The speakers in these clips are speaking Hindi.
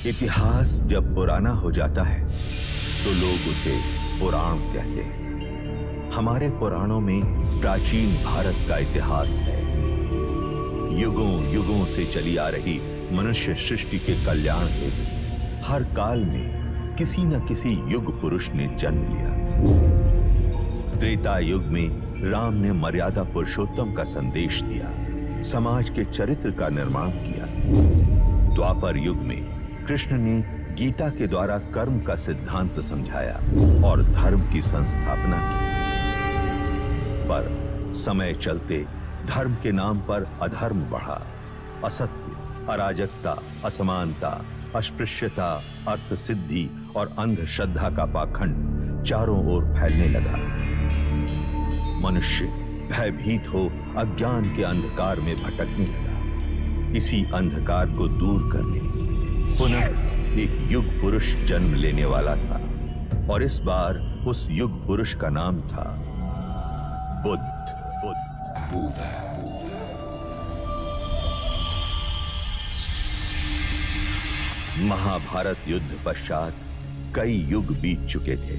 इतिहास जब पुराना हो जाता है तो लोग उसे पुराण कहते हैं। हमारे पुराणों में प्राचीन भारत का इतिहास है। युगों युगों से चली आ रही मनुष्य सृष्टि के कल्याण हेतु हर काल में किसी न किसी युग पुरुष ने जन्म लिया। त्रेता युग में राम ने मर्यादा पुरुषोत्तम का संदेश दिया, समाज के चरित्र का निर्माण किया। द्वापर युग में कृष्ण ने गीता के द्वारा कर्म का सिद्धांत समझाया और धर्म की संस्थापना की। पर समय चलते धर्म के नाम पर अधर्म बढ़ा। असत्य, अराजकता, असमानता, अस्पृश्यता, अर्थ सिद्धि और अंधश्रद्धा का पाखंड चारों ओर फैलने लगा। मनुष्य भयभीत हो अज्ञान के अंधकार में भटकने लगा। इसी अंधकार को दूर करने पुनः एक युग पुरुष जन्म लेने वाला था और इस बार उस युग पुरुष का नाम था बुद्ध। महाभारत युद्ध पश्चात कई युग बीत चुके थे।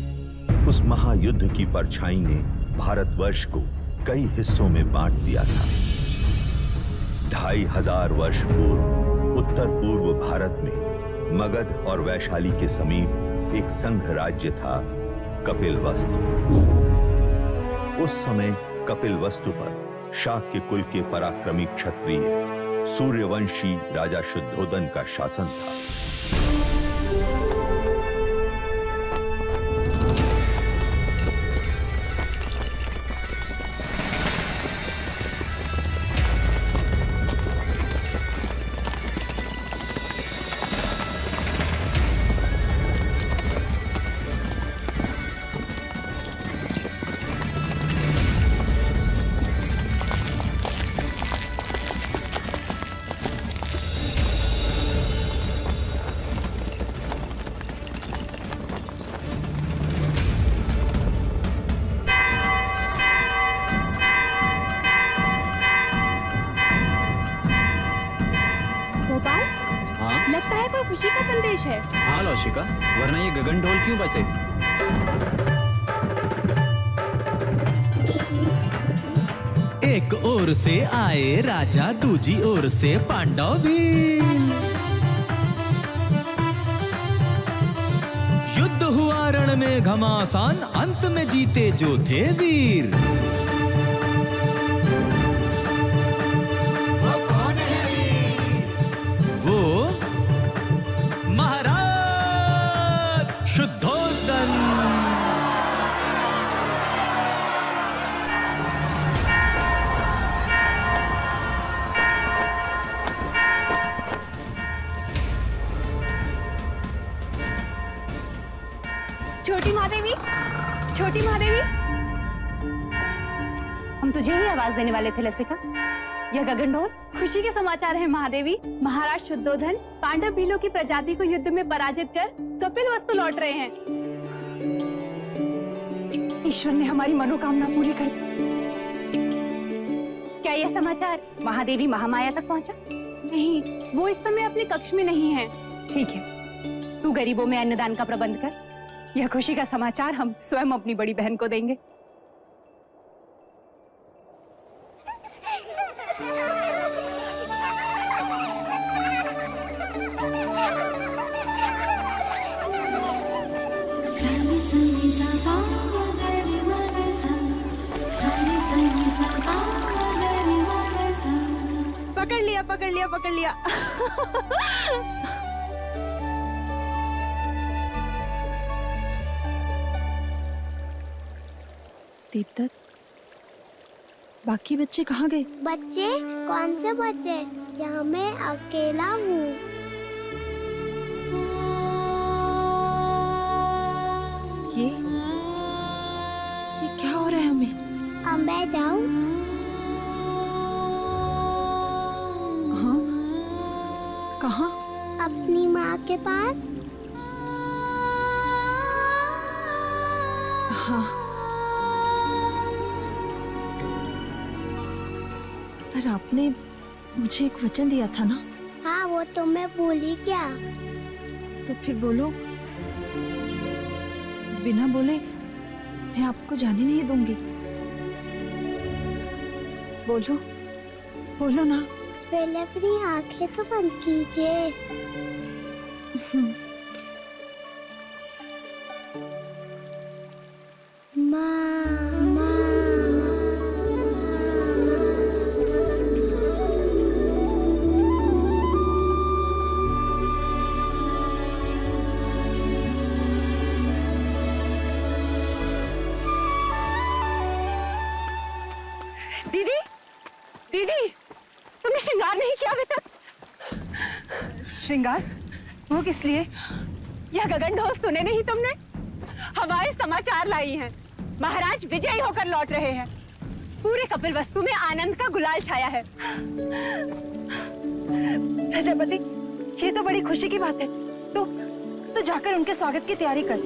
उस महायुद्ध की परछाई ने भारतवर्ष को कई हिस्सों में बांट दिया था। 2500 वर्ष पूर्व उत्तर पूर्व भारत में मगध और वैशाली के समीप एक संघ राज्य था, कपिलवस्तु। उस समय कपिलवस्तु पर शाक्य कुल के पराक्रमी क्षत्रिय सूर्यवंशी राजा शुद्धोदन का शासन था। लगता है कोई खुशी का संदेश है। हाँ लौशिका, वरना ये गगन ढोल क्यों बजे? एक ओर से आए राजा, दूजी ओर से पांडव भी। युद्ध हुआ रण में घमासान, अंत में जीते जो थे वीर। छोटी महादेवी, हम तुझे ही आवाज देने वाले थे लसिका। यह गगन ढोल खुशी के समाचार है महादेवी। महाराज शुद्धोधन पांडव भीलों की प्रजाति को युद्ध में पराजित कर कपिलवस्तु लौट रहे हैं। ईश्वर ने हमारी मनोकामना पूरी कर दी। क्या यह समाचार महादेवी महामाया तक पहुंचा? नहीं, वो इस समय अपने कक्ष में नहीं है। ठीक है, तू गरीबों में अन्नदान का प्रबंध कर। यह खुशी का समाचार हम स्वयं अपनी बड़ी बहन को देंगे। पकड़ लिया, पकड़ लिया, पकड़ लिया। दीपदत्त, बाकी बच्चे कहाँ गए? बच्चे? कौन से बच्चे? यहाँ मैं अकेला हूँ। ये क्या हो रहा है हमें? अब मैं जाऊँ? हाँ, कहाँ? अपनी माँ के पास। हाँ, पर आपने मुझे एक वचन दिया था ना? हाँ, वो तो मैं भूल ही गया। तो फिर बोलो। बिना बोले मैं आपको जाने नहीं दूंगी। बोलो, बोलो ना। पहले अपनी आंखें तो बंद कीजिए। दीदी, दीदी, तुमने श्रृंगार नहीं किया अभी तक। श्रृंगार? वो किस लिए? यह गगन ढोल सुने नहीं तुमने? हवाएं समाचार लाई हैं। महाराज विजयी होकर लौट रहे हैं। पूरे कपिल वस्तु में आनंद का गुलाल छाया है। प्रजापति, ये तो बड़ी खुशी की बात है। तो जाकर उनके स्वागत की तैयारी कर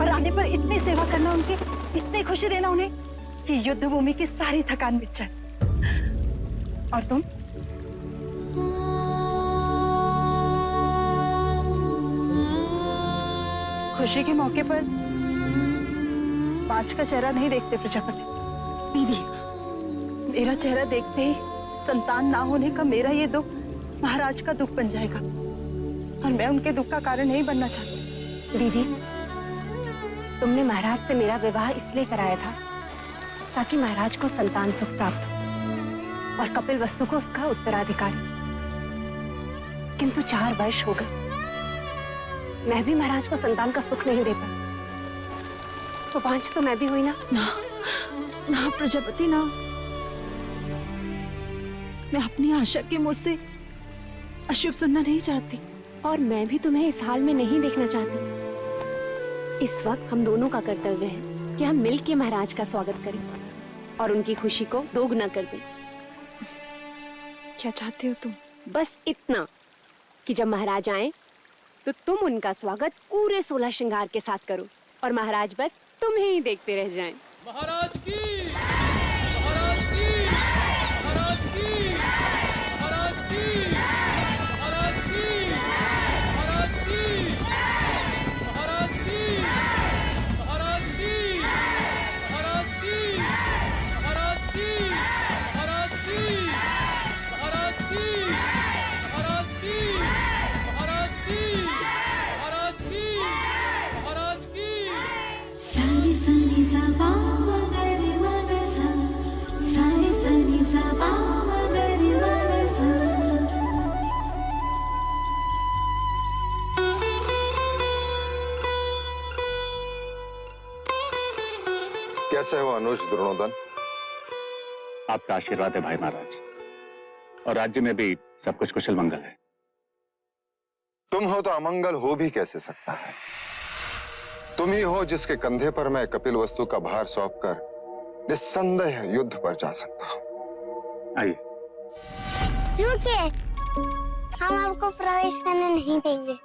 और आने पर इतनी सेवा करना उनकी, इतनी खुशी देना उन्हें कि युद्ध भूमि की सारी थकान मिट जाए। और तुम? खुशी के मौके पर पांच का चेहरा नहीं देखते प्रजापति। दीदी, मेरा चेहरा देखते ही संतान ना होने का मेरा ये दुख महाराज का दुख बन जाएगा और मैं उनके दुख का कारण नहीं बनना चाहती। दीदी, तुमने महाराज से मेरा विवाह इसलिए कराया था ताकि महाराज को संतान सुख प्राप्त हो और कपिल वस्तु को उसका उत्तराधिकारी। किंतु 4 वर्ष हो गए, मैं भी महाराज को संतान का सुख नहीं दे पाई। तो 5 तो मैं भी हुई ना। ना प्रजापति ना, मैं अपनी आशा के मुंह से अशुभ सुनना नहीं चाहती। और मैं भी तुम्हें इस हाल में नहीं देखना चाहती। इस वक्त हम दोनों का कर्तव्य है कि हम मिलकर महाराज का स्वागत करें और उनकी खुशी को दोगुना कर दें। क्या चाहती हो तुम? बस इतना कि जब महाराज आए तो तुम उनका स्वागत पूरे 16 श्रृंगार के साथ करो और महाराज बस तुम्हें ही देखते रह जाएं। महाराज की, महाराज की, महाराज की, महाराज की, महाराज की, महाराज की, महाराज की, महाराज की, महाराज की, महाराज की, महाराज की, महाराज की, महाराज की, महाराज की, महाराज की, महाराज की। सारी सारी सा पा मगरि मग सा, सारी सारी सा पा मगरि मग सा। कैसे हो अनुज द्रोणोदन? आपका आशीर्वाद है भाई महाराज, और राज्य में भी सब कुछ कुशल मंगल है। तुम हो तो अमंगल हो भी कैसे सकता है? तुम ही हो जिसके कंधे पर मैं कपिल वस्तु का भार सौंपकर निस्संदेह युद्ध पर जा सकता हूं। आइए। रुकिए, हम आपको प्रवेश करने नहीं देंगे।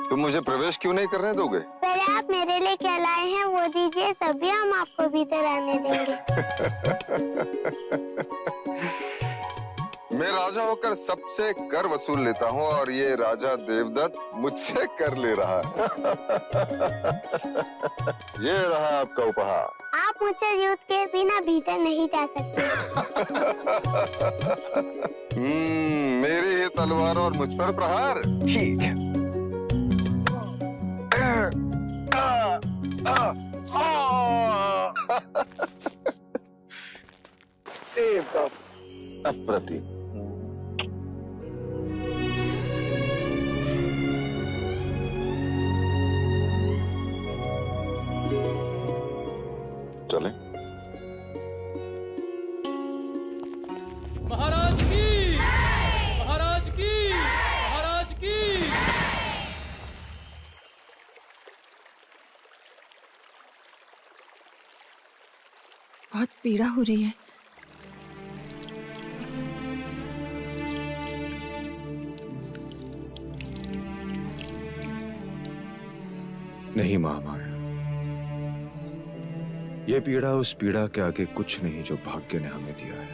तुम मुझे प्रवेश क्यों नहीं करने दोगे? पहले आप मेरे लिए क्या लाए हैं वो दीजिए, तभी हम आपको भीतर आने देंगे। मैं राजा होकर सबसे कर वसूल लेता हूं और ये राजा देवदत्त मुझसे कर ले रहा है। ये रहा आपका उपहार। आप मुझसे युद्ध के बिना भीतर नहीं जा सकते। मेरी ही तलवार और मुझ पर प्रहार। ठीक है। अप्रतिम। चले। महाराज की, महाराज की, महाराज की। बहुत पीड़ा हो रही है। नहीं महामाया, ये पीड़ा उस पीड़ा के आगे कुछ नहीं जो भाग्य ने हमें दिया है।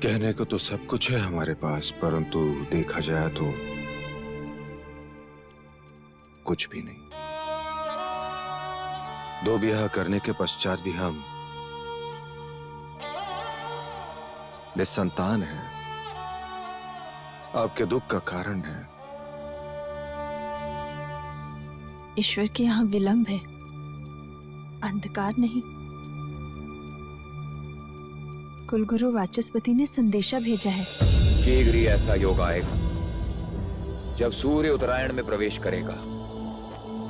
कहने को तो सब कुछ है हमारे पास, परंतु देखा जाए तो कुछ भी नहीं। 2 ब्याह करने के पश्चात भी हम निसंतान हैं। आपके दुख का कारण है। ईश्वर के यहाँ विलंब है, अंधकार नहीं। कुलगुरु वाचस्पति ने संदेशा भेजा है। शीघ्र ही ऐसा योग आएगा जब सूर्य उत्तरायण में प्रवेश करेगा,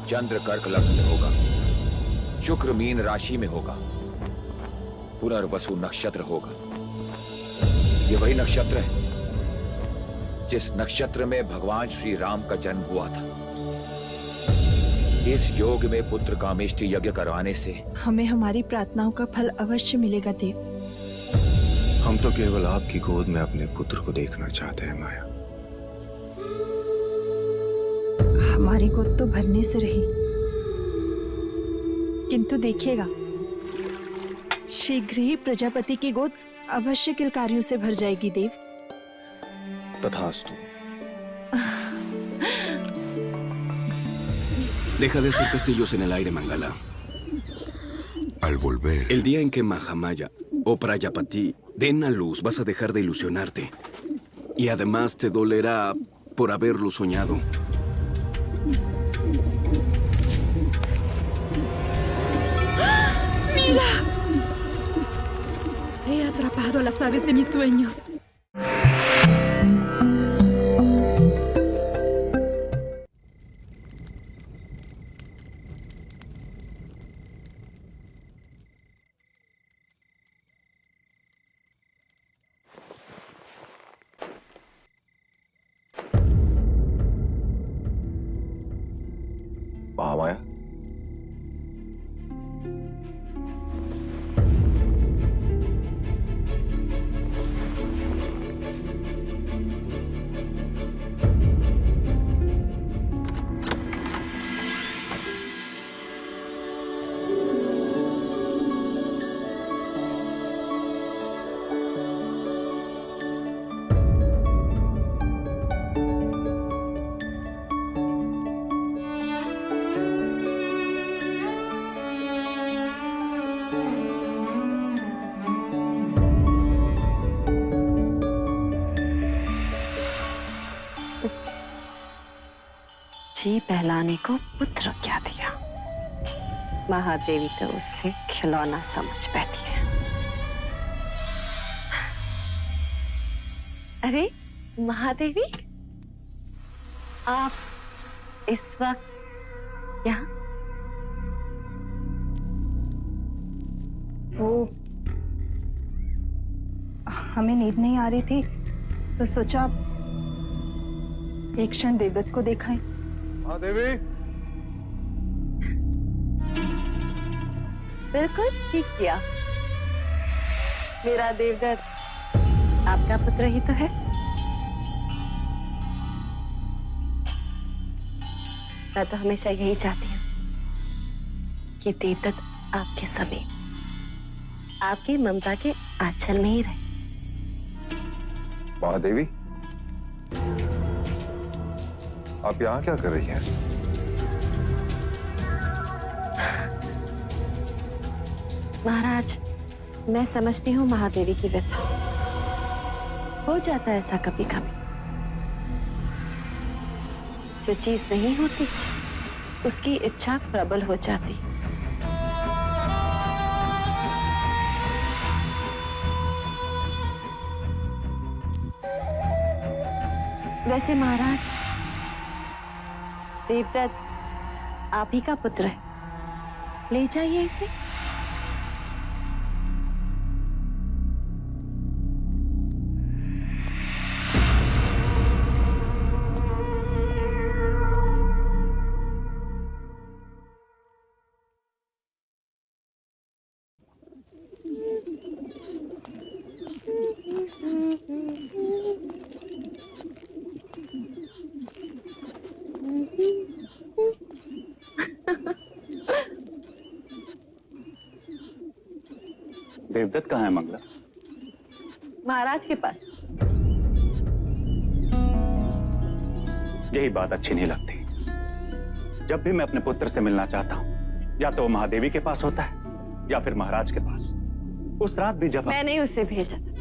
चंद्र कर्क लग्न में होगा, शुक्र मीन राशि में होगा, पुनर्वसु नक्षत्र होगा। ये वही नक्षत्र है जिस नक्षत्र में भगवान श्री राम का जन्म हुआ था। इस योग में पुत्र कामेष्टि यज्ञ करवाने से हमें हमारी प्रार्थनाओं का फल अवश्य मिलेगा देव। हम तो केवल आपकी गोद में अपने पुत्र को देखना चाहते हैं माया। हमारी गोद तो भरने से रही, किंतु देखिएगा शीघ्र ही प्रजापति की गोद अवश्य किलकारियों से भर जाएगी देव। तथास्तु। Deja de hacer castillos en el aire, Mangala. Al volver, El día en que Mahamaya o Prayapati den a luz, vas a dejar de ilusionarte. Y además te dolerá por haberlo soñado. ¡Mira! He atrapado a las aves de mis sueños. Mahamaya, जी पहलाने को पुत्र क्या दिया, महादेवी तो उससे खिलौना समझ बैठी है। अरे महादेवी, आप इस वक्त यहाँ? वो हमें नींद नहीं आ रही थी तो सोचा एक क्षण देवदत्त को देखाएं। महादेवी, बिल्कुल ठीक किया। मेरा देवदत्त आपका पुत्र ही तो है। मैं तो हमेशा यही चाहती हूँ कि देवदत्त आपके समीप, आपकी ममता के आंचल में ही रहे। महादेवी, आप यहाँ क्या कर रही हैं? महाराज, मैं समझती हूँ महादेवी की व्यथा। हो जाता है ऐसा कभी कभी। जो चीज नहीं होती उसकी इच्छा प्रबल हो जाती। वैसे महाराज, देवदत्त आप ही का पुत्र है, ले जाइए इसे। देवदत्त कहाँ है मंगला? महाराज के पास। यही बात अच्छी नहीं लगती। जब भी मैं अपने पुत्र से मिलना चाहता हूँ, या तो वो महादेवी के पास होता है या फिर महाराज के पास। उस रात भी जब मैंने उसे भेजा था,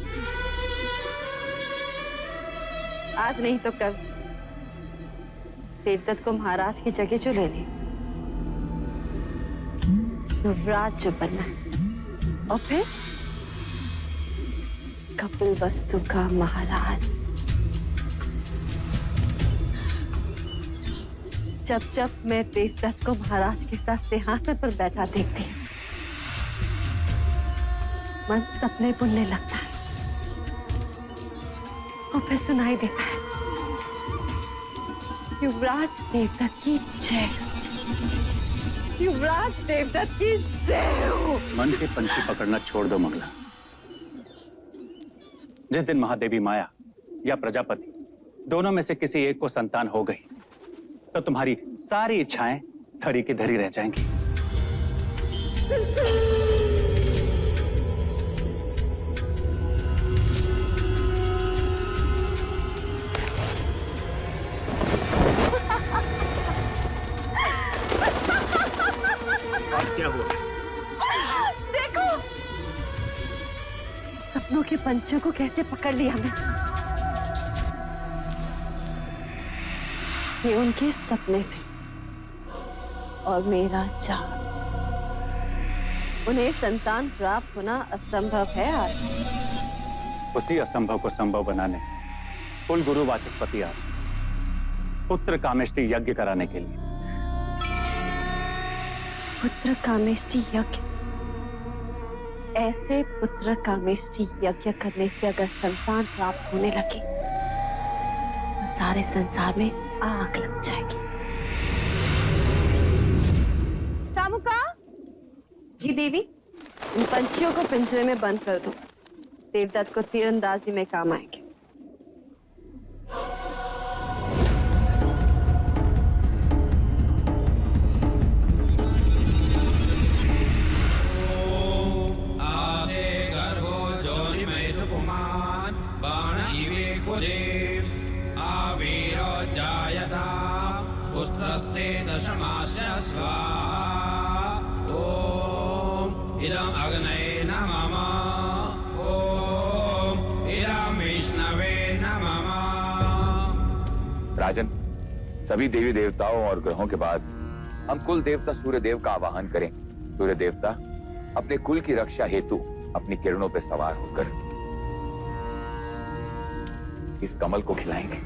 आज नहीं तो कल देवदत्त को महाराज की जगह जो लेने, युवराज जो बनना है, और फिर कपिल वस्तु का महाराज। जब जब मैं देवदत्त को महाराज के साथ सिंहासन पर बैठा देखती हूँ, मन सपने बुनने लगता है और फिर सुनाई देता है, युवराज देवदत्त की जय, युवराज देवदत्त की जय हो। मन के पंछी पकड़ना छोड़ दो मंगला। जिस दिन महादेवी माया या प्रजापति दोनों में से किसी एक को संतान हो गई, तो तुम्हारी सारी इच्छाएं धरी की धरी रह जाएंगी। अब क्या हुआ? देखो सपनों के पंछियों को कैसे पकड़ लिया मैं। ये उनके सपने थे और मेरा चाह। उन्हें संतान प्राप्त होना असंभव है आज। उसी असंभव को संभव बनाने कुल गुरु वाचस्पति आए पुत्र कामेष्टि यज्ञ कराने के लिए। पुत्र कामेष्टि यज्ञ? ऐसे पुत्र कामेष्टि यज्ञ करने से अगर संतान प्राप्त होने लगे तो सारे संसार में आग लग जाएगी। कामुका जी देवी, इन पंछियों को पिंजरे में बंद कर दो। देवदत्त को तीरंदाजी में काम आएंगे। पुत्रस्ते दशमास्य स्वाहा। ओम इदं अग्नये नमः। ओम इदं विष्णवे नमः। राजन, सभी देवी देवताओं और ग्रहों के बाद हम कुल देवता सूर्य देव का आवाहन करें। सूर्य देवता अपने कुल की रक्षा हेतु अपनी किरणों पर सवार होकर इस कमल को खिलाएंगे।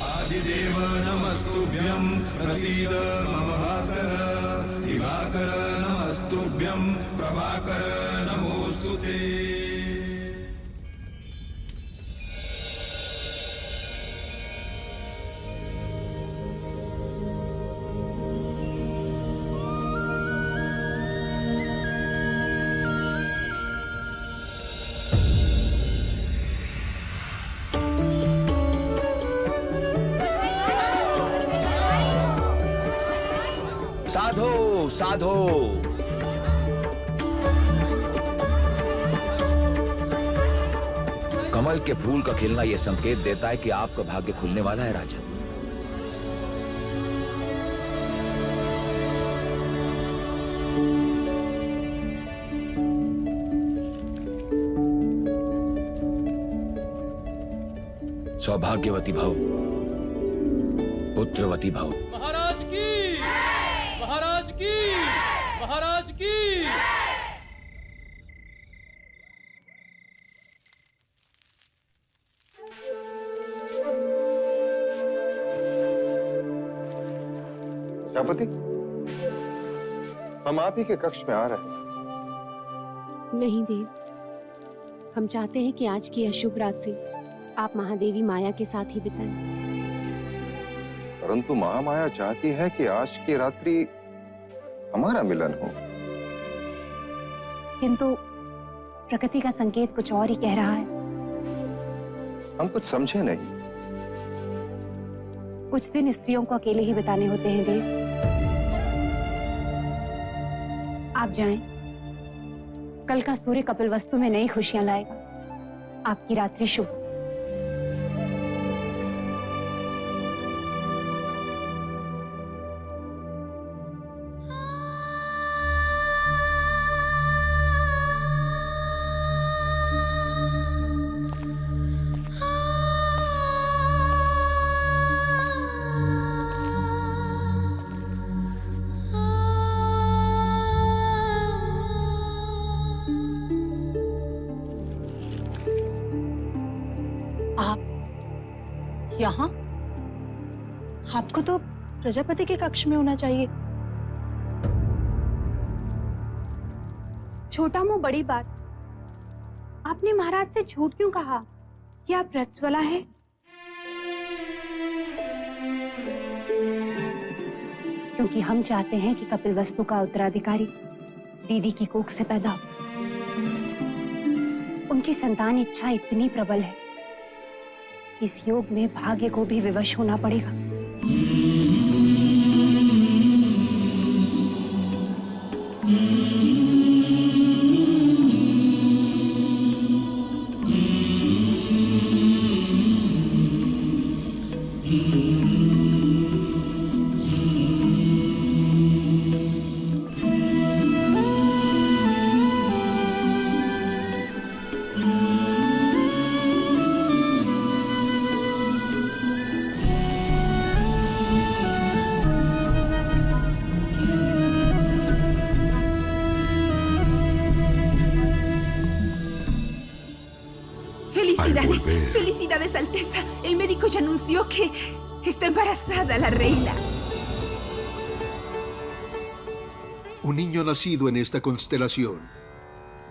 आदिदेव नमस्तुभ्यं प्रसीद मम भास्कर। दिवाकर नमस्तुभ्यं प्रभाकर नमोस्तुते। साधो साधो। कमल के फूल का खिलना यह संकेत देता है कि आपका भाग्य खुलने वाला है राजन। सौभाग्यवती भव, पुत्रवती भव। महाराज की, महाराज की, महाराज की। प्रजापति, हम आप ही के कक्ष में आ रहे हैं। नहीं देव, हम चाहते हैं कि आज की अशुभ रात्रि आप महादेवी माया के साथ ही बिताएं। परंतु महामाया चाहती है कि आज की रात्रि हमारा मिलन हो। किंतु प्रकृति का संकेत कुछ और ही कह रहा है। हम कुछ समझे नहीं। कुछ दिन स्त्रियों को अकेले ही बिताने होते हैं देव। आप जाएं, कल का सूर्य कपिलवस्तु में नई खुशियां लाएगा। आपकी रात्रि शुभ। यहाँ? आपको तो प्रजापति के कक्ष में होना चाहिए। छोटा मुंह बड़ी बात। आपने महाराज से झूठ क्यों कहा कि आप रजस्वला है? क्योंकि हम चाहते हैं कि कपिलवस्तु का उत्तराधिकारी दीदी की कोख से पैदा हो। उनकी संतान इच्छा इतनी प्रबल है, इस योग में भाग्य को भी विवश होना पड़ेगा। Felicidades, Alteza. El médico ya anunció que está embarazada la reina. Un niño nacido en esta constelación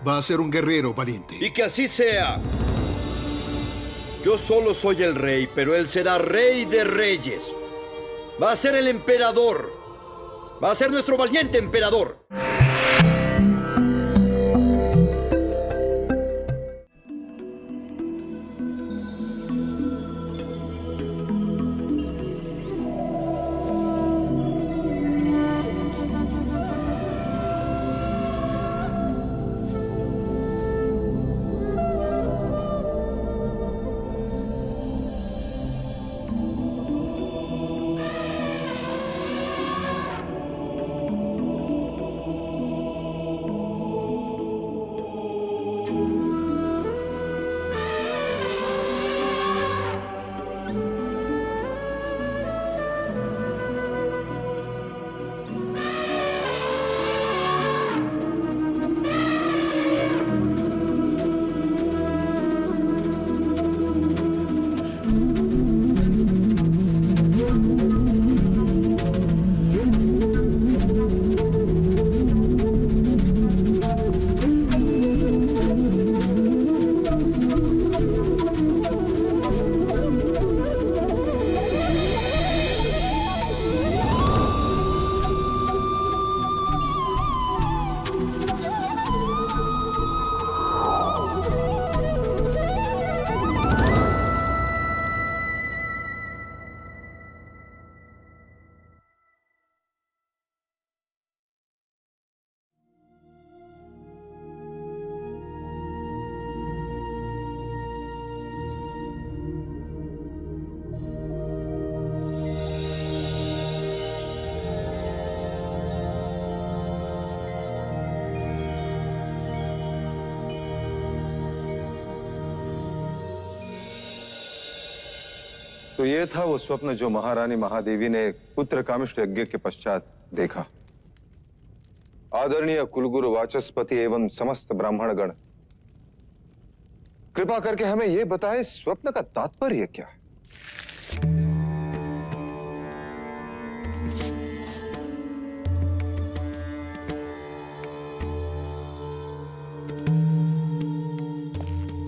va a ser un guerrero valiente. Y que así sea. Yo solo soy el rey, pero él será rey de reyes. Va a ser el emperador. Va a ser nuestro valiente emperador. तो ये था वो स्वप्न जो महारानी महादेवी ने पुत्र कामिष्ठ यज्ञ के पश्चात देखा। आदरणीय कुलगुरु वाचस्पति एवं समस्त ब्राह्मणगण, कृपा करके हमें यह बताएं स्वप्न का तात्पर्य क्या है?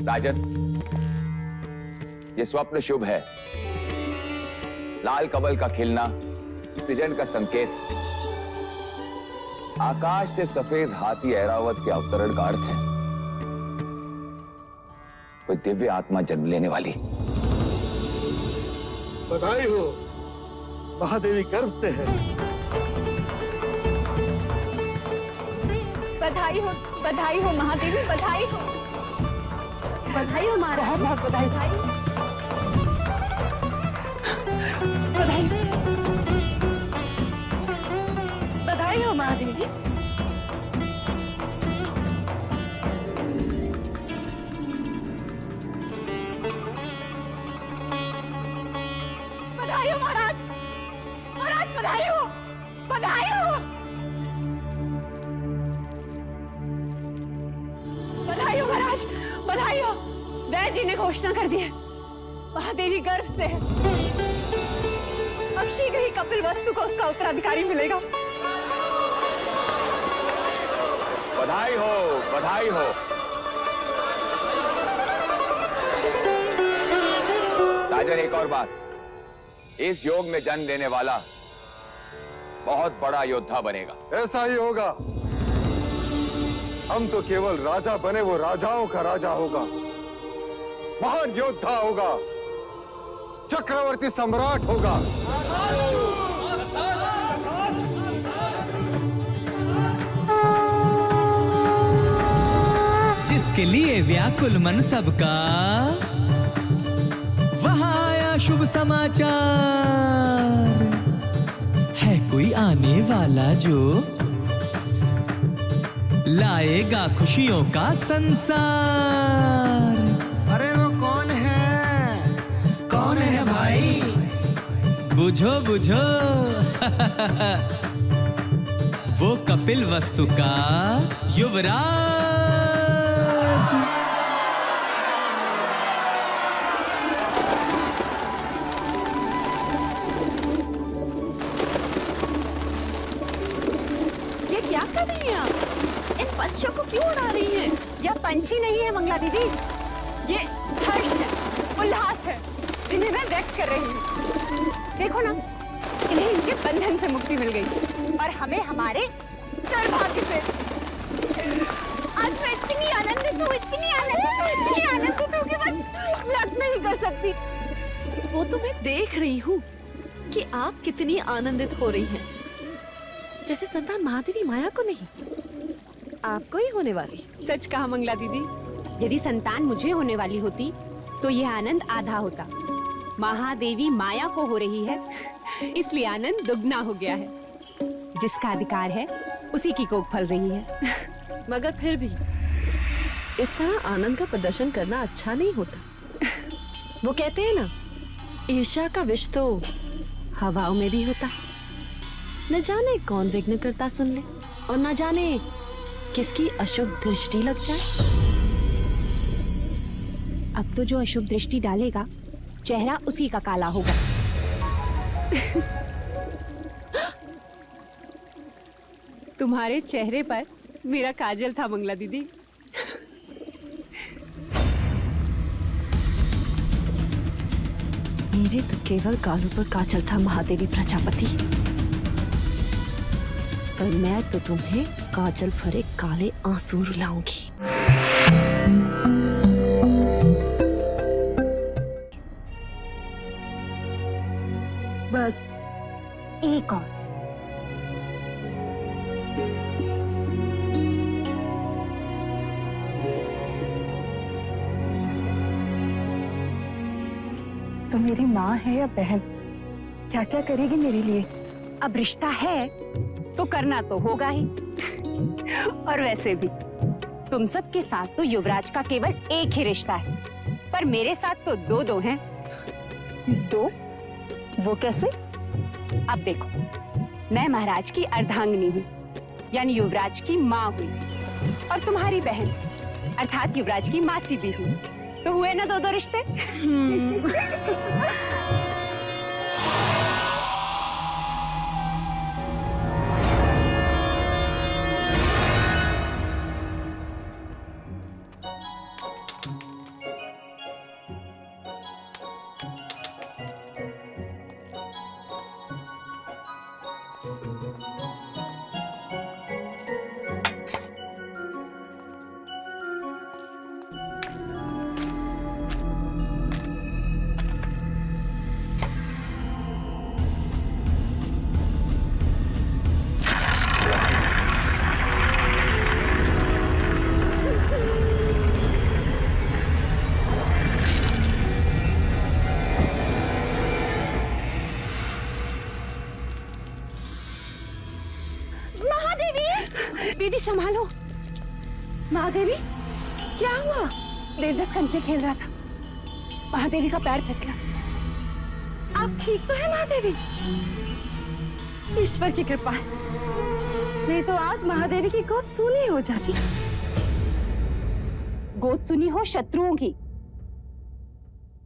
राजन, ये स्वप्न शुभ है। लाल कमल का खिलना सृजन का संकेत, आकाश से सफेद हाथी ऐरावत के अवतरण का अर्थ है। कोई दिव्य आत्मा जन्म लेने वाली। बधाई हो, महादेवी गर्भ से है। बधाई हो महादेवी, बधाई हो महाराज, बहुत बहुत बधाई, बधाई बधाई हो महादेवी। बधाई हो महाराज, महाराज बधाई हो, बधाई हो, बधाई हो महाराज, बधाई हो। वैद्य जी ने घोषणा कर दी है, महादेवी गर्भ से है। अब शीघ्र ही कपिल वस्तु को उसका उत्तराधिकारी मिलेगा। बधाई हो, बधाई हो। राजन, एक और बात, इस योग में जन्म लेने वाला बहुत बड़ा योद्धा बनेगा। ऐसा ही होगा। हम तो केवल राजा बने, वो राजाओं का राजा होगा, महान योद्धा होगा, चक्रवर्ती सम्राट होगा। जिसके लिए व्याकुल मन सबका, वहां आया शुभ समाचार। है कोई आने वाला जो लाएगा खुशियों का संसार। अरे वो कौन है? कौन है भाई? बुझो बुझो। वो कपिल वस्तु का युवराज। ये क्या कर रही हैं आप? इन पंछियों को क्यों उड़ा रही हैं? यह पंछी नहीं है मंगला दीदी, ये हर्ष है, उल्लास है, जिन्हें मैं व्यक्त कर रही हूँ। देखो ना, इन्हें इनके बंधन से मुक्ति मिल गई और हमें हमारे सौभाग्य से। आज मैं इतनी आनंदित हूँ, इतनी आनंदित हूँ, इतनी आनंदित हूँ कि बस व्यक्त नहीं कर सकती। वो तो मैं देख रही हूँ कि आप कितनी आनंदित हो रही हैं। जैसे संतान महादेवी माया को नहीं, आपको ही होने वाली। सच कहा मंगला दीदी, यदि संतान मुझे होने वाली होती तो यह आनंद आधा होता। महादेवी माया को हो रही है, इसलिए आनंद दुगना हो गया है। जिसका अधिकार है उसी की कोख फल रही है। मगर फिर भी इस तरह आनंद का प्रदर्शन करना अच्छा नहीं होता। वो कहते हैं ना, ईर्ष्या का विष तो हवाओं में भी होता है। न जाने कौन विघ्न करता सुन ले और न जाने किसकी अशुभ दृष्टि लग जाए। अब तो जो अशुभ दृष्टि डालेगा चेहरा उसी का काला होगा। तुम्हारे चेहरे पर मेरा काजल था मंगला दीदी। मेरे तो केवल गालों पर काजल था महादेवी प्रजापति, पर मैं तो तुम्हें काजल भरे काले आंसू रुलाऊंगी। बस एक और। तो मेरी माँ है या बहन, क्या क्या करेगी मेरे लिए? अब रिश्ता है तो करना तो होगा ही। और वैसे भी तुम सबके साथ तो युवराज का केवल एक ही रिश्ता है, पर मेरे साथ तो दो दो हैं। दो? वो कैसे? अब देखो, मैं महाराज की अर्धांगिनी हूँ, यानी युवराज की माँ हुई, और तुम्हारी बहन अर्थात युवराज की मासी भी हूँ। तो हुए ना दो दो रिश्ते। संभालो। महादेवी, क्या हुआ? देवदत्त कंचे खेल रहा था, महादेवी का पैर फिसला। आप ठीक तो है महादेवी? ईश्वर की कृपा है, नहीं तो आज महादेवी की गोद सूनी हो जाती। गोद सुनी हो शत्रुओं की,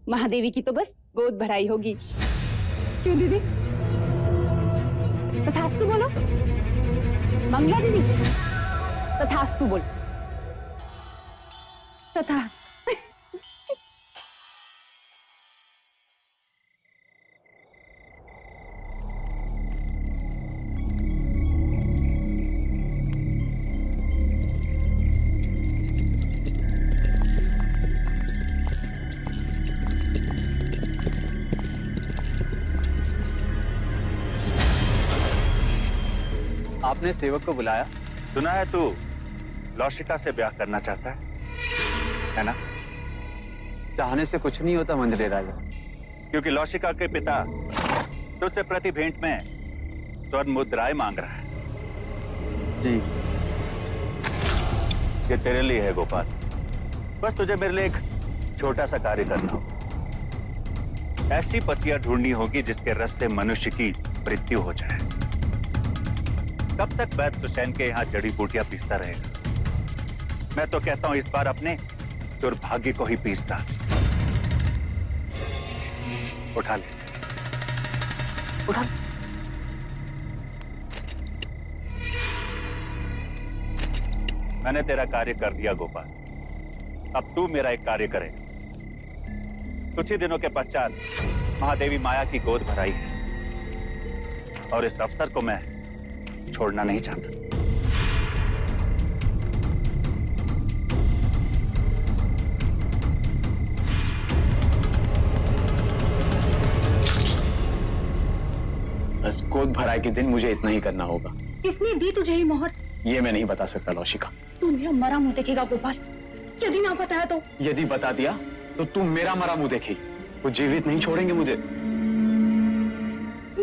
महादेवी की तो बस गोद भराई होगी। क्यों दीदी? तथास्तु बोलो। मंगला दीदी, तथास्तु बोलो। तथास्तु। आपने सेवक को बुलाया? सुना है तू लौशिका से ब्याह करना चाहता है ना? चाहने से कुछ नहीं होता मंजरे राजा, क्योंकि लौशिका के पिता तुझसे प्रति भेंट में स्वर्ण मुद्राएं मांग रहा है। जी। ये तेरे लिए है गोपाल, बस तुझे मेरे लिए एक छोटा सा कार्य करना होगा। ऐसी पतियां ढूंढनी होगी जिसके रस से मनुष्य की मृत्यु हो जाए। कब तक वैद्य सुसैन के यहाँ जड़ी बूटियां पीसता रहेगा? मैं तो कहता हूं इस बार अपने दुर्भाग्य को ही पीसता। उठा ले, उठा। मैंने तेरा कार्य कर दिया गोपाल, अब तू मेरा एक कार्य करेगा। कुछ ही दिनों के पश्चात महादेवी माया की गोद भराई है और इस अवसर को मैं छोड़ना नहीं चाहता। बस गोद भराई के दिन मुझे इतना ही करना होगा। किसने दी तुझे ये मोहर? ये मैं नहीं बता सकता लौशिका। तू मेरा मरा मुंह देखेगा गोपाल, यदि ना बताया तो? यदि बता दिया तो तू मेरा मरा मुंह देखेगी, वो जीवित नहीं छोड़ेंगे मुझे।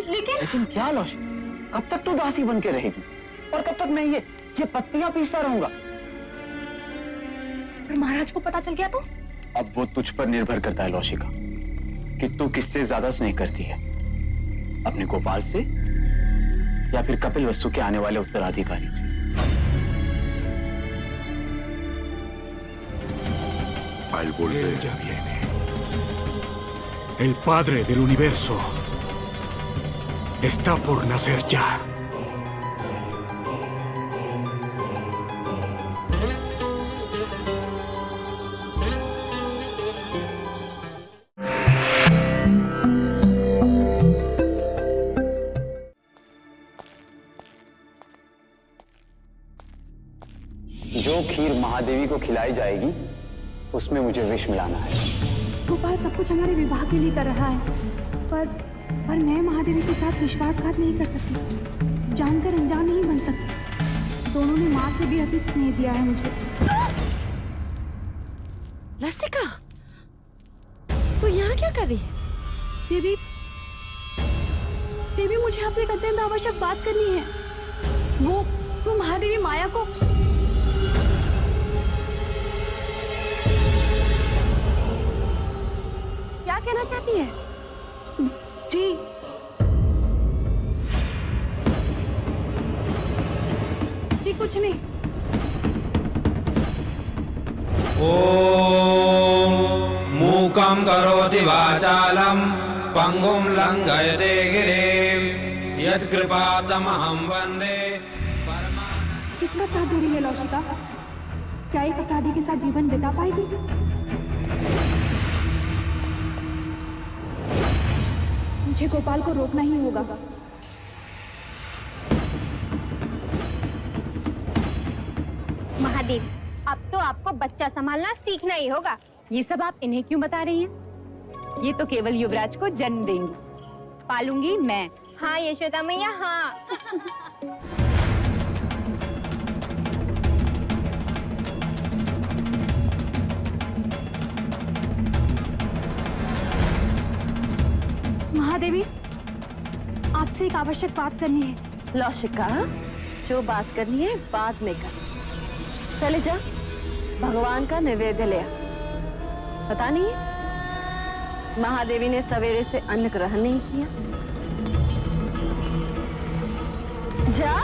लेकिन क्या लौशिका, कब तक तू दासी बन के रहेगी और कब तक मैं ये पत्तियां पीसता रहूंगा? पर महाराज को पता चल गया तो? अब वो तुझ पर निर्भर करता है लौशिका कि तू किससे ज्यादा स्नेह करती है, अपने गोपाल से या फिर कपिल वस्तु के आने वाले उत्तराधिकारी से। Al volver. Él ya viene. El Padre del Universo está por nacer ya. जो खीर महादेवी को खिलाई जाएगी उसमें मुझे विष मिलाना है। गोपाल सब कुछ हमारे विवाह के लिए कर रहा है, पर मैं महादेवी के साथ विश्वासघात नहीं कर सकती, जानकर अनजान नहीं बन सकती। दोनों ने माँ से भी अधिक स्नेह दिया है मुझे। लसिका, तू यहाँ क्या कर रही है? देवी, देवी मुझे आपसे एक अत्यंत आवश्यक बात करनी है। वो महादेवी माया को क्या कहना चाहती है? जी, जी कुछ नहीं। ओम मूकं करोति वाचालं पंगुं लंघयते गिरिं यत्कृपातमहं वन्दे। किसका साथ दे रही है लौशिका? क्या एक अपराधी के साथ जीवन बिता पाएगी? मुझे गोपाल को रोकना ही होगा। महादेव, अब तो आपको बच्चा संभालना सीखना ही होगा। ये सब आप इन्हें क्यों बता रही हैं? ये तो केवल युवराज को जन्म देंगी, पालूंगी मैं। हाँ यशोदा मैया, हाँ। महादेवी, आपसे एक आवश्यक बात करनी है। लौशिका, जो बात करनी है बाद में कर। पहले जा भगवान का नैवेद्य ले आ। पता नहीं है महादेवी ने सवेरे से अन्न ग्रहण नहीं किया। जा।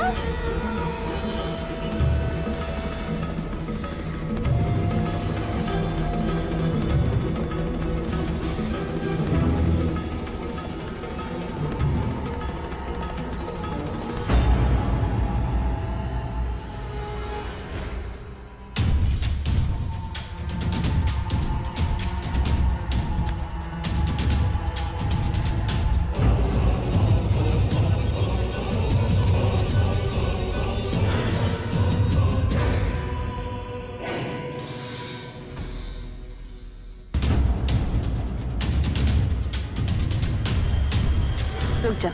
रुक जा।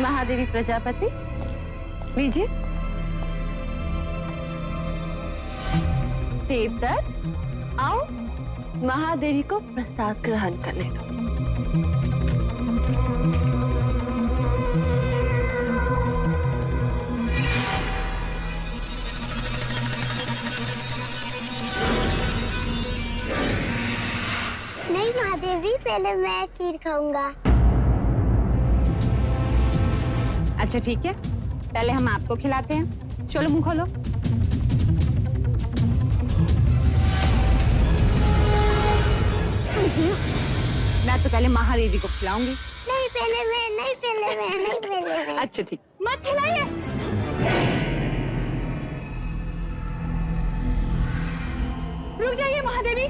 महादेवी प्रजापति लीजिए। देवदत्त आओ महादेवी को प्रसाद ग्रहण करने दो। नहीं महादेवी, पहले मैं खीर खाऊंगा। अच्छा ठीक है, पहले हम आपको खिलाते हैं। चलो मुंह खोलो। मैं तो पहले महादेवी को खिलाऊंगी। नहीं पहले मैं, नहीं पहले मैं, नहीं पहले मैं। अच्छा ठीक, मत खिलाइए। रुक जाइए महादेवी।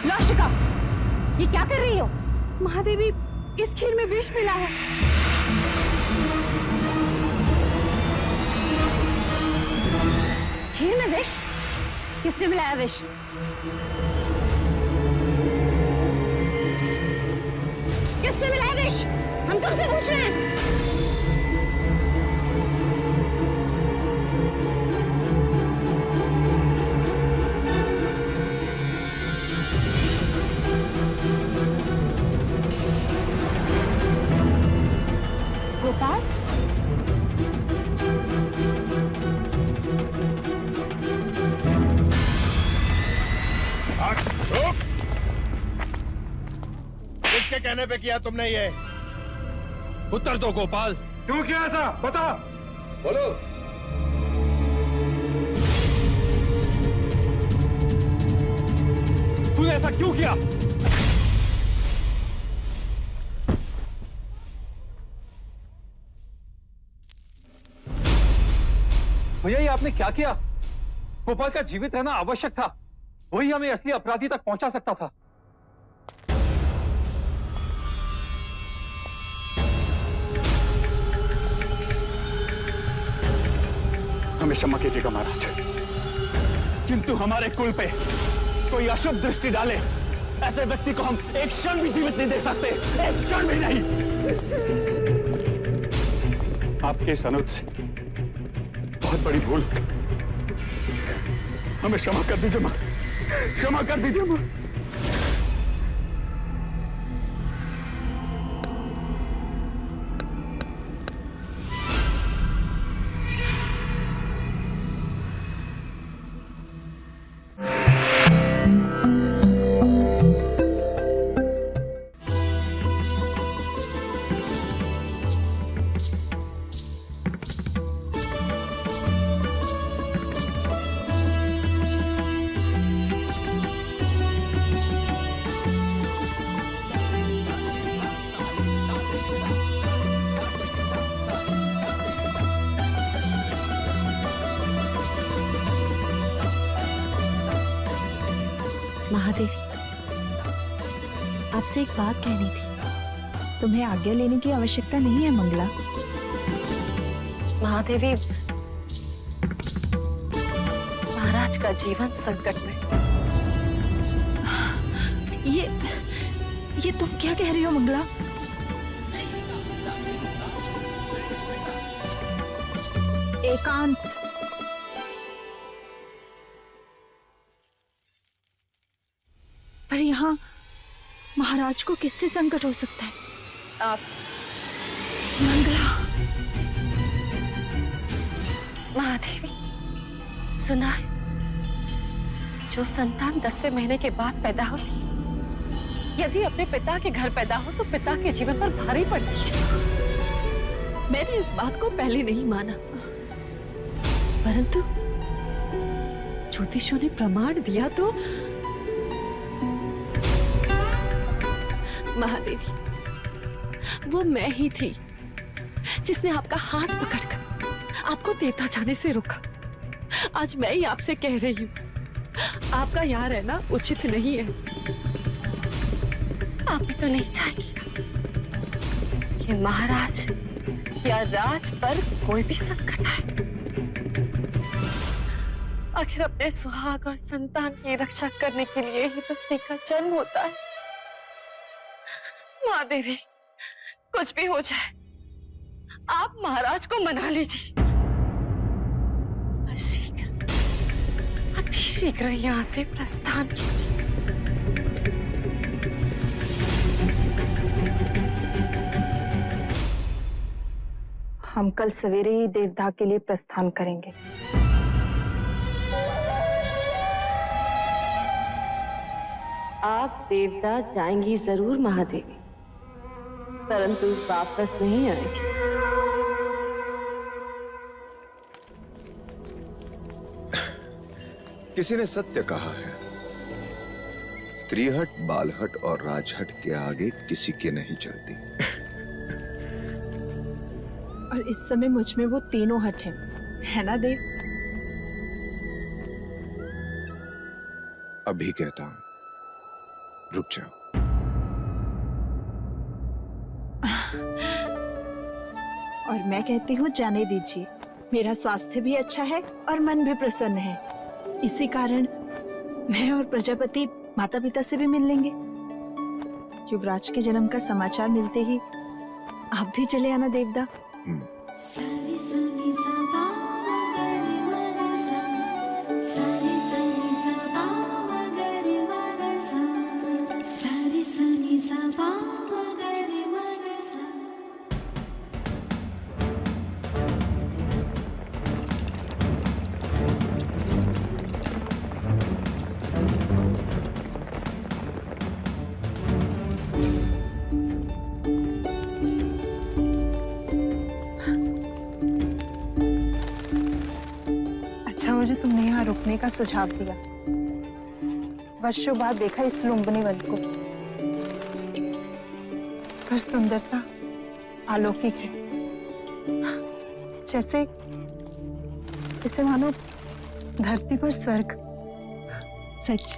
लौशिका, ये क्या कर रही हो? महादेवी, इस खीर में विष मिला है। खीर में विष? किसने मिलाया विष? किसने मिलाया विष? हम तुमसे पूछ रहे हैं। गोपाल, किसके कहने पे किया तुमने ये? उत्तर दो गोपाल। क्यों किया ऐसा? बता। बोलो। तूने ऐसा क्यों किया? भैया, ये आपने क्या किया? गोपाल का जीवित रहना आवश्यक था। वही हमें असली अपराधी तक पहुंचा सकता था। हमें क्षमा कीजिएगा महाराज, किंतु हमारे कुल पे कोई अशुभ दृष्टि डाले ऐसे व्यक्ति को हम एक क्षण भी जीवित नहीं देख सकते, एक क्षण भी नहीं। आपके इस अनुज से बहुत बड़ी भूल हो गई। हमें क्षमा कर दीजिए मां, क्षमा कर दीजिए मां। महादेवी, आपसे एक बात कहनी थी। तुम्हें आज्ञा लेने की आवश्यकता नहीं है मंगला। महादेवी, महाराज का जीवन संकट में। ये तुम क्या कह रही हो मंगला? एकांत। महाराज को किससे संकट हो सकता है? आपसे। मंगला। महादेवी, सुना है जो संतान 10वें महीने के बाद पैदा होती है, यदि अपने पिता के घर पैदा हो तो पिता के जीवन पर भारी पड़ती है। मैंने इस बात को पहले नहीं माना, परंतु ज्योतिषों ने प्रमाण दिया तो महादेवी, वो मैं ही थी जिसने आपका हाथ पकड़कर आपको देवता जाने से रोका। आज मैं ही आपसे कह रही हूँ, आपका यहाँ रहना उचित नहीं है। आप भी तो नहीं चाहेंगे कि महाराज या राज पर कोई भी संकट आए। आखिर अपने सुहाग और संतान की रक्षा करने के लिए ही तो स्त्री का जन्म होता है। महादेवी, कुछ भी हो जाए, आप महाराज को मना लीजिए। शीघ्र, अति शीघ्र यहाँ से प्रस्थान कीजिए। हम कल सवेरे ही देवदाह के लिए प्रस्थान करेंगे। आप देवदाह जाएंगी जरूर महादेवी, परंतु वापस नहीं आएंगी। किसी ने सत्य कहा है, स्त्रीहट, बालहट और राजहट के आगे किसी के नहीं चलती। और इस समय मुझ में वो तीनों हट हैं, है ना देव? अभी कहता हूं, रुक जाओ। और मैं कहती हूँ जाने दीजिए, मेरा स्वास्थ्य भी अच्छा है और मन भी प्रसन्न है। इसी कारण मैं और प्रजापति माता पिता से भी मिल लेंगे। युवराज के जन्म का समाचार मिलते ही आप भी चले आना देवदा। सारी सारी सबा मगर मगसा, सारी सारी सबा मगर मगसा, सारी सारी सबा मगर मगसा। अच्छा मुझे तुमने यहाँ रुकने का सुझाव दिया। वर्षों बाद देखा इस लुम्बिनी वन को, पर सुंदरता अलौकिक है। जैसे जैसे मानो धरती पर स्वर्ग। सच।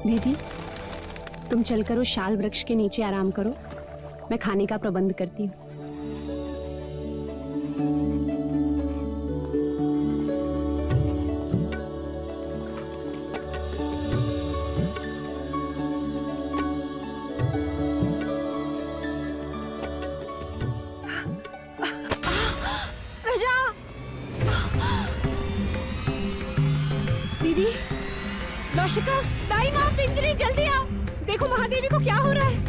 दीदी, तुम चलकर उस शाल वृक्ष के नीचे आराम करो, मैं खाने का प्रबंध करती हूँ। दीदी, नौशिका, दाई माँ, पिंजरी, जल्दी आओ। देखो महादेवी को क्या हो रहा है।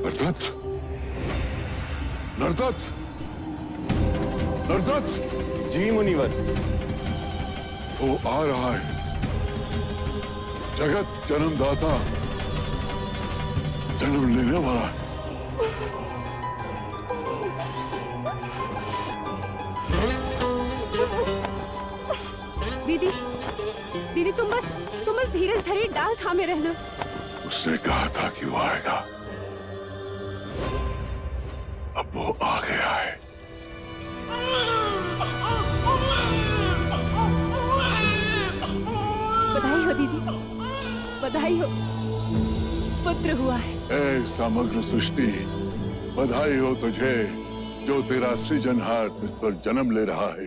नरदत्त, नरदत्त, नरदत्त। जी मुनिवर। वो आ रहा है, जगत जन्मदाता जन्म लेने वाला है। दीदी, दीदी तुम बस धीरज धरी डाल थामे रहना। उसने कहा था कि वो आएगा, अब वो आ गया है। बधाई हो दीदी, बधाई हो। पुत्र हुआ है। ए समग्र सृष्टि, बधाई हो तुझे जो तेरा सृजनहार तुझ पर जन्म ले रहा है।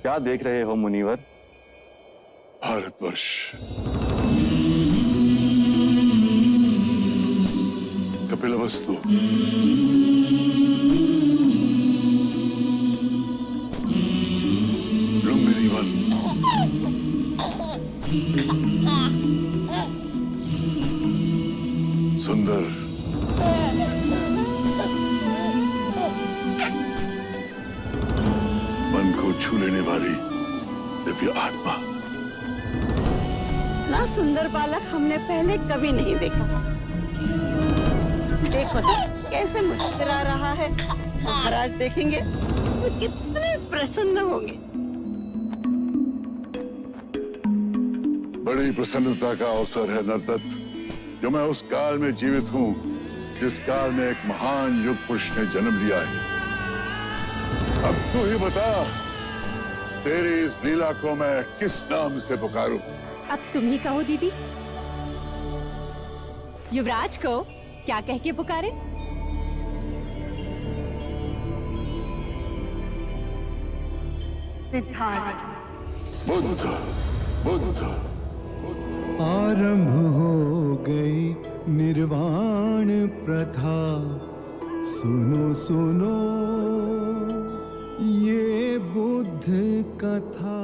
क्या देख रहे हो मुनिवर? भारतवर्ष। कपिलवस्तु, लुम्बिनी वन, सुंदर, मन को छू लेने वाली दिव्य आत्मा। ना सुंदर बालक हमने पहले कभी नहीं देखा। देखो तो कैसे मुस्कुरा रहा है। महाराज देखेंगे तो कितने प्रसन्न होंगे। बड़ी प्रसन्नता का अवसर है नरदत्त, जो मैं उस काल में जीवित हूँ जिस काल में एक महान युग पुरुष ने जन्म लिया है। अब तू ही बता, तेरी इस लीला को मैं किस नाम से पुकारूं? अब तुम ही कहो दीदी। युवराज को क्या कह के पुकारे? सिद्धार्थ। बुद्ध, बुद्ध। आरंभ हो गई निर्वाण प्रथा, सुनो सुनो ये बुद्ध कथा।